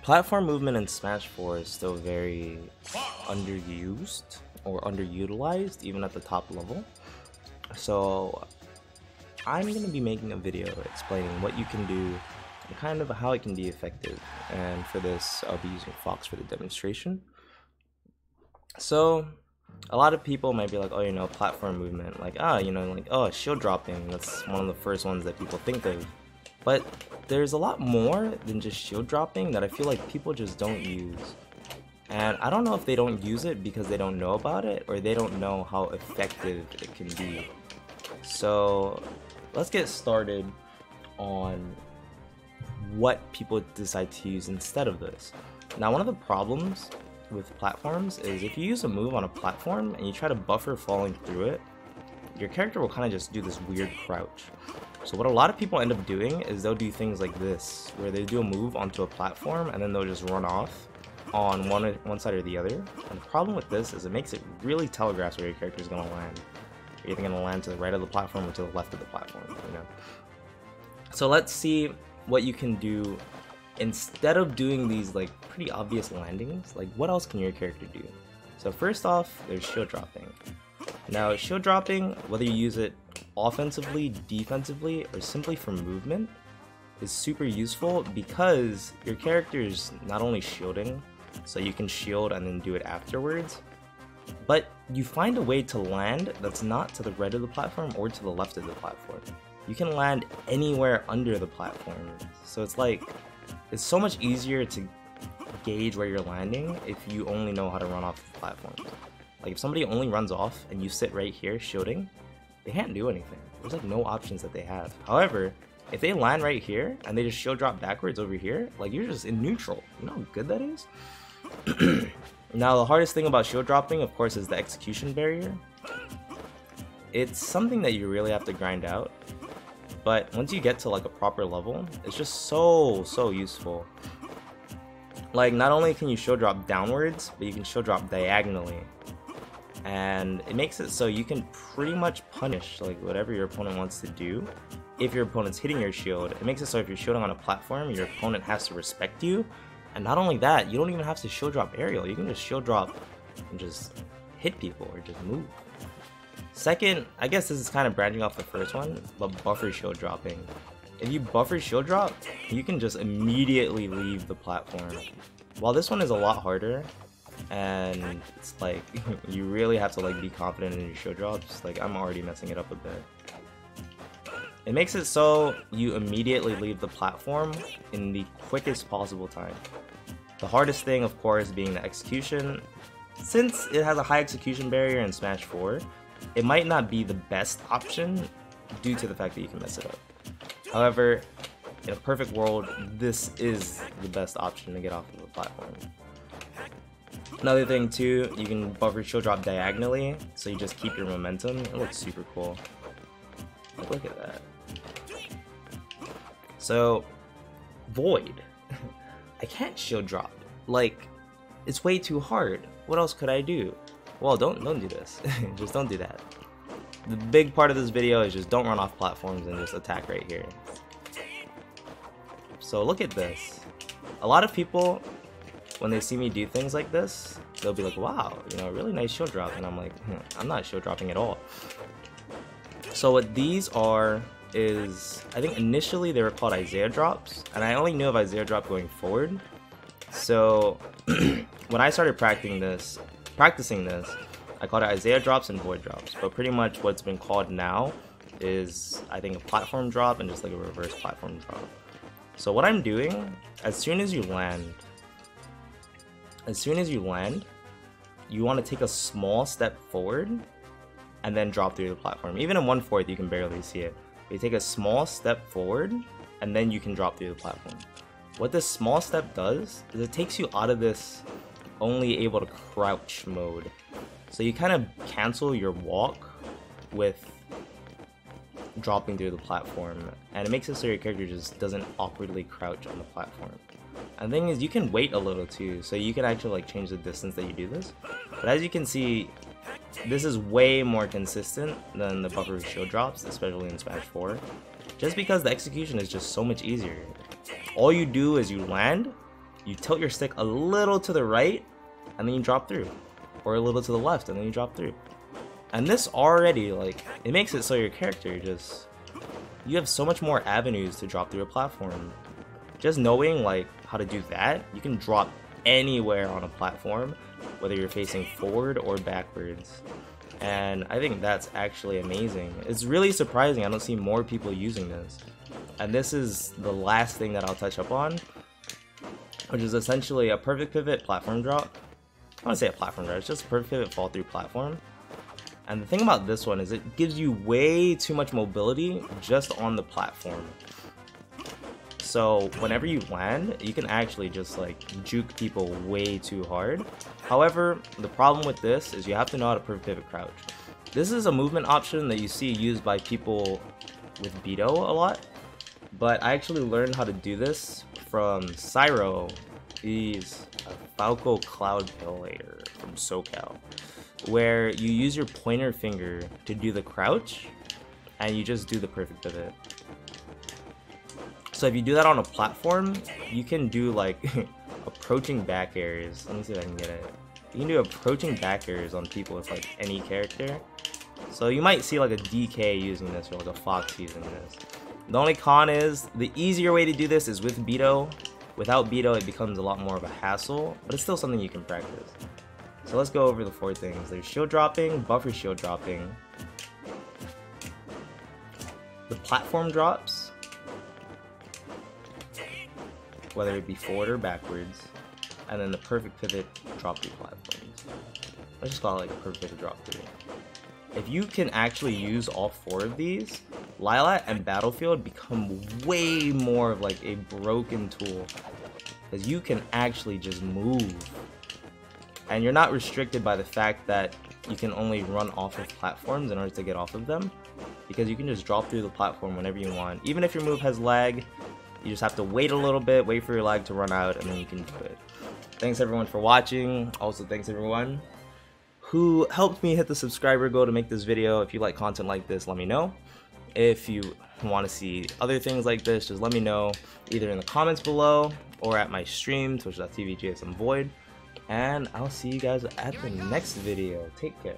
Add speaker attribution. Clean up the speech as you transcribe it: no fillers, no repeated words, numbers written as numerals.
Speaker 1: Platform movement in Smash 4 is still very underused or underutilized, even at the top level. So I'm going to be making a video explaining what you can do and kind of how it can be effective. And for this, I'll be using Fox for the demonstration. So a lot of people might be like, oh, you know, platform movement, like, oh, shield dropping. That's one of the first ones that people think of. But there's a lot more than just shield dropping that I feel like people just don't use. And I don't know if they don't use it because they don't know about it or they don't know how effective it can be. So let's get started on what people decide to use instead of this. Now, one of the problems with platforms is if you use a move on a platform and you try to buffer falling through it, your character will kind of just do this weird crouch. So what a lot of people end up doing is they'll do things like this, where they do a move onto a platform and then they'll just run off on one side or the other. And the problem with this is it makes it really telegraphs where your character is going to land. You're either going to land to the right of the platform or to the left of the platform, you know. So let's see what you can do instead of doing these like pretty obvious landings. Like, what else can your character do? So first off, there's shield dropping. Now, shield dropping, whether you use it offensively, defensively, or simply for movement, is super useful because your character is not only shielding, so you can shield and then do it afterwards, but you find a way to land that's not to the right of the platform or to the left of the platform. You can land anywhere under the platform, so it's like, it's so much easier to gauge where you're landing if you only know how to run off the platform. Like, if somebody only runs off and you sit right here shielding, they can't do anything. There's like no options that they have. However, if they land right here and they just shield drop backwards over here, like, you're just in neutral. You know how good that is? Now, the hardest thing about shield dropping, of course, is the execution barrier. It's something that you really have to grind out. But once you get to like a proper level, it's just so useful. Like, not only can you shield drop downwards, but you can shield drop diagonally. And it makes it so you can pretty much punish like whatever your opponent wants to do. If your opponent's hitting your shield, it makes it so if you're shielding on a platform, your opponent has to respect you. And not only that, you don't even have to shield drop aerial. You can just shield drop and just hit people or just move. Second, I guess this is kind of branching off the first one, but buffer shield dropping. If you buffer shield drop, you can just immediately leave the platform. While this one is a lot harder, and it's like you really have to like be confident in your shield drops. Like, I'm already messing it up a bit. It makes it so you immediately leave the platform in the quickest possible time. The hardest thing, of course, being the execution. Since it has a high execution barrier in Smash 4, it might not be the best option due to the fact that you can mess it up. However, in a perfect world, this is the best option to get off of the platform. Another thing too, you can buffer shield drop diagonally, so you just keep your momentum. It looks super cool. Like, look at that. So, Void. I can't shield drop. Like, it's way too hard. What else could I do? Well, don't do this. Just don't do that. The big part of this video is just don't run off platforms and just attack right here. So look at this. A lot of people, when they see me do things like this, they'll be like, wow, you know, really nice shield drop. And I'm like, I'm not shield dropping at all. So what these are is, I think initially they were called Isaiah drops, and I only knew of Isaiah drop going forward. So when I started practicing this, I called it Isaiah drops and Void drops. But pretty much what's been called now is, I think, a platform drop and just like a reverse platform drop. So what I'm doing, as soon as you land, you want to take a small step forward and then drop through the platform. Even in 1/4, you can barely see it. You take a small step forward and then you can drop through the platform. What this small step does is it takes you out of this only able to crouch mode. So you kind of cancel your walk with dropping through the platform, and it makes it so your character just doesn't awkwardly crouch on the platform. And the thing is, you can wait a little too, so you can actually like change the distance that you do this. But as you can see, this is way more consistent than the buffer shield drops, especially in Smash 4, just because the execution is just so much easier. All you do is you land, you tilt your stick a little to the right and then you drop through, or a little to the left and then you drop through. And this already, like, it makes it so your character just, you have so much more avenues to drop through a platform. Just knowing like how to do that, you can drop anywhere on a platform, whether you're facing forward or backwards. And I think that's actually amazing. It's really surprising I don't see more people using this. And this is the last thing that I'll touch up on, which is essentially a perfect pivot platform drop. I want to say a platform drop, it's just a perfect pivot fall through platform. And the thing about this one is it gives you way too much mobility just on the platform. So whenever you land, you can actually just like juke people way too hard. However, the problem with this is you have to know how to perfect pivot crouch. This is a movement option that you see used by people with Beto a lot, but I actually learned how to do this from Cyro. He's a Falco Cloud Pillator from SoCal, where you use your pointer finger to do the crouch and you just do the perfect pivot. So if you do that on a platform, you can do like approaching back airs. Let me see if I can get it. You can do approaching back airs on people with like any character. So you might see like a DK using this or like a Fox using this. The only con is the easier way to do this is with Beto. Without Beto, it becomes a lot more of a hassle, but it's still something you can practice. So let's go over the 4 things. There's shield dropping, buffer shield dropping, the platform drops, whether it be forward or backwards, and then the perfect pivot drop through platforms. Let's just call it like a perfect pivot drop through. If you can actually use all 4 of these, Lilat and Battlefield become way more of like a broken tool, because you can actually just move. And you're not restricted by the fact that you can only run off of platforms in order to get off of them, because you can just drop through the platform whenever you want. Even if your move has lag, you just have to wait a little bit, wait for your lag to run out, and then you can do it. Thanks everyone for watching. Also thanks everyone who helped me hit the subscriber goal to make this video. If you like content like this, let me know. If you want to see other things like this, just let me know either in the comments below or at my stream, twitch.tv/VoiD. And I'll see you guys at the next video. Take care.